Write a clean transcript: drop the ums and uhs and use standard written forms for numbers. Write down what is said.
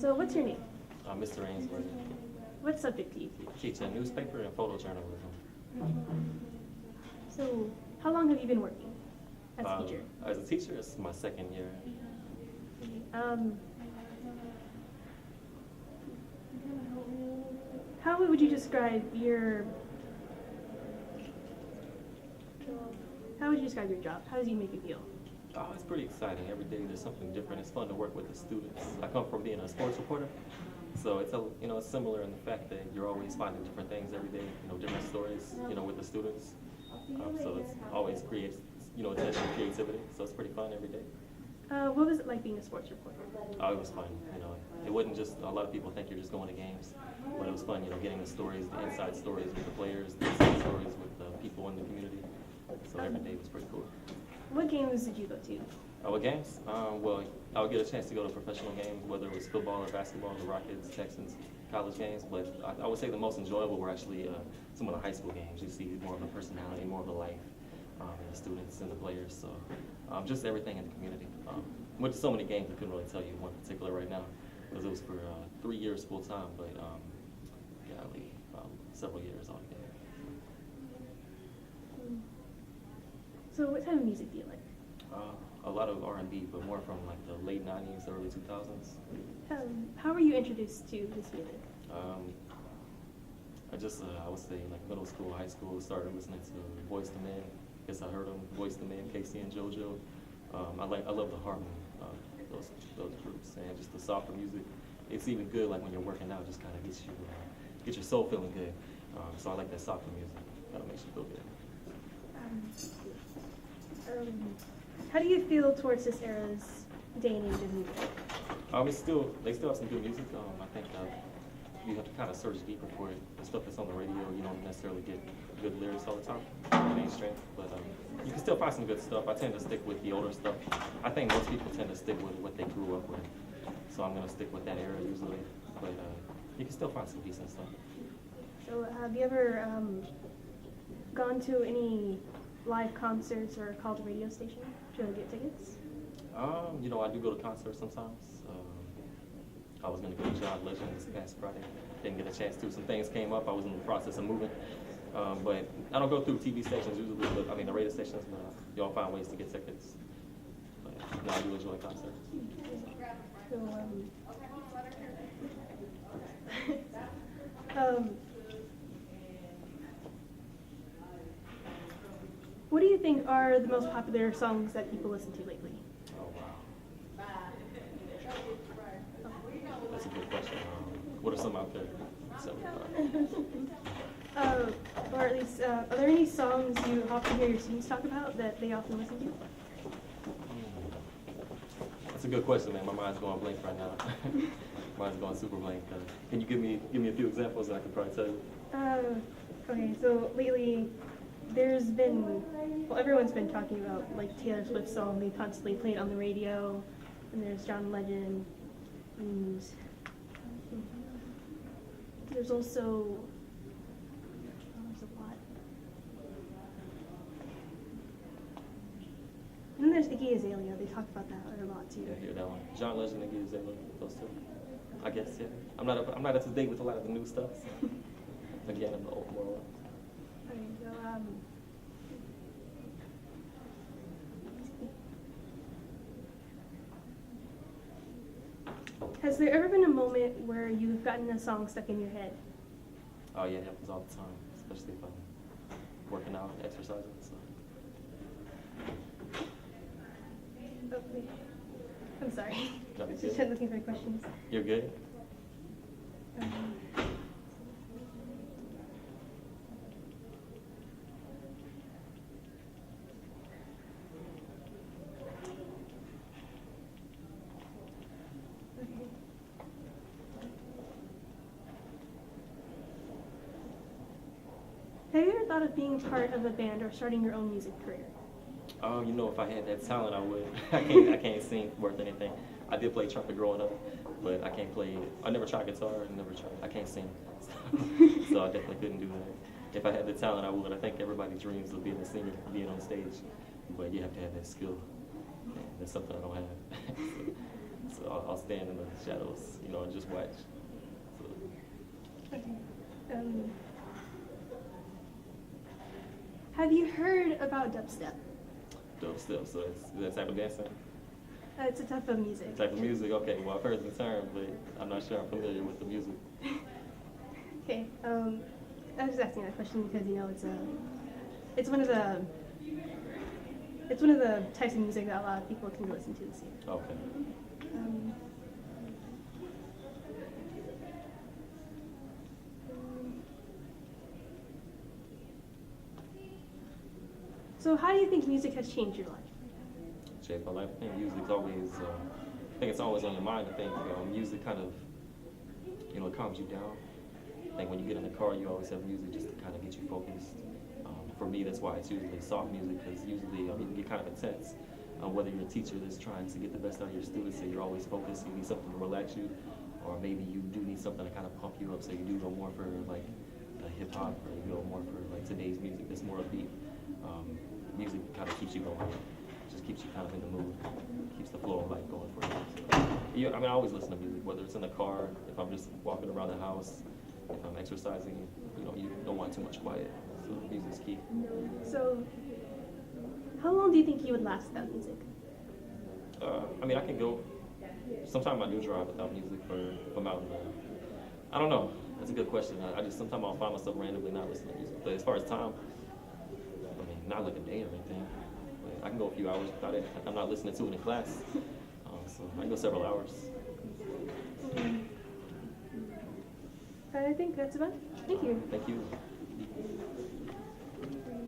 So what's your name? Mr. Ainsworth. What subject do you teach? I teach newspaper and photojournalism. So how long have you been working as a teacher? As a teacher, it's my second year. How would you describe your job? How does it make you feel? Oh, it's pretty exciting. Every day there's something different. It's fun to work with the students. I come from being a sports reporter, so it's it's similar in the fact that you're always finding different things every day. Different stories. With the students. So it's always creates attention and creativity. So it's pretty fun every day. What was it like being a sports reporter? Oh, it was fun. It wasn't just a lot of people think you're just going to games, but it was fun. Getting the stories, the inside stories with the players, the inside stories with the people in the community. So every day was pretty cool. What games did you go to? What games? Well, I would get a chance to go to professional games, whether it was football or basketball, the Rockets, Texans, college games. But I would say the most enjoyable were actually some of the high school games. You see more of the personality, more of the life in the students and the players. So just everything in the community. Went to so many games, I couldn't really tell you one particular right now, because it was for 3 years full time, but several years altogether. So what type of music do you like? A lot of R&B, but more from like the late 90s, early 2000s. How were you introduced to this music? I would say like middle school, high school, started listening to Boyz II Men. Guess I heard them, Boyz II Men, Casey and JoJo. I love the harmony of those groups, and just the softer music. It's even good like when you're working out, just kind of get your soul feeling good. So I like that softer music. Kind of makes you feel good. How do you feel towards this era's day and age of music? They still have some good music. I think you have to kind of search deeper for it. The stuff that's on the radio, you don't necessarily get good lyrics all the time, mainstream. But you can still find some good stuff. I tend to stick with the older stuff. I think most people tend to stick with what they grew up with. So I'm going to stick with that era usually. But you can still find some decent stuff. So have you ever gone to any live concerts or called a radio station to get tickets? I do go to concerts sometimes. I was going to go to John Legend this past Friday. Didn't get a chance to. Some things came up. I was in the process of moving. But I don't go through TV stations usually, the radio stations, but y'all find ways to get tickets. But no, I do enjoy concerts. So, what do you think are the most popular songs that people listen to lately? Oh, wow. That's a good question. What are some out there? Or at least, are there any songs you often hear your students talk about that they often listen to? That's a good question, man. My mind's going blank right now. Mine's going super blank. Can you give me a few examples that I could probably tell you? Okay, so lately everyone's been talking about like Taylor Swift's song. They constantly play it on the radio, and there's John Legend, and there's also there's a lot. And then there's Iggy Azalea. They talk about that a lot too. Yeah, I hear that one. John Legend, Iggy Azalea, those two. I guess, yeah. I'm not up to date with a lot of the new stuff. So. Again, I'm the old more. Okay, so has there ever been a moment where you've gotten a song stuck in your head? Oh yeah, it happens all the time, especially if I'm working out, exercising. So. Oh, wait. I'm sorry. Just looking for questions. You're good? Have you ever thought of being part of a band or starting your own music career? If I had that talent, I would. I can't sing worth anything. I did play trumpet growing up, but I can't play. I never tried guitar. I can't sing, so I definitely couldn't do that. If I had the talent, I would. I think everybody dreams of being a singer, being on stage, but you have to have that skill. And that's something I don't have. so So I'll stand in the shadows, you know, and just watch. So, Okay. Have you heard about dubstep? dubstep, so it's that type of dancing. It's a type of music. Type of music, okay. Well, I've heard the term, but I'm not sure I'm familiar with the music. Okay. I was just asking that question because it's one of the types of music that a lot of people can listen to this year. Okay. So how do you think music has changed your life? Changed my life. I think music's always, I think it's always on your mind. I think music kind of, you know, it calms you down. I think when you get in the car, you always have music just to kind of get you focused. For me, that's why it's usually soft music, because usually it can get kind of intense. Whether you're a teacher that's trying to get the best out of your students, so you're always focused, you need something to relax you, or maybe you do need something to kind of pump you up, so you do go more for like hip hop, or you go more for like today's music that's more upbeat. Music kind of keeps you going, just keeps you kind of in the mood, keeps the flow of life going for you. So, yeah, I mean, I always listen to music, whether it's in the car, if I'm just walking around the house, if I'm exercising, you know, you don't want too much quiet, so music's key. So how long do you think you would last without music? I mean, I can go, sometimes I do drive without music if I'm out in the, I don't know, that's a good question. I just, sometimes I'll find myself randomly not listening to music, but as far as time, I mean, not like a day or anything. But I can go a few hours without it. I'm not listening to it in class, so I can go several hours. I think that's about it. Thank you. Thank you.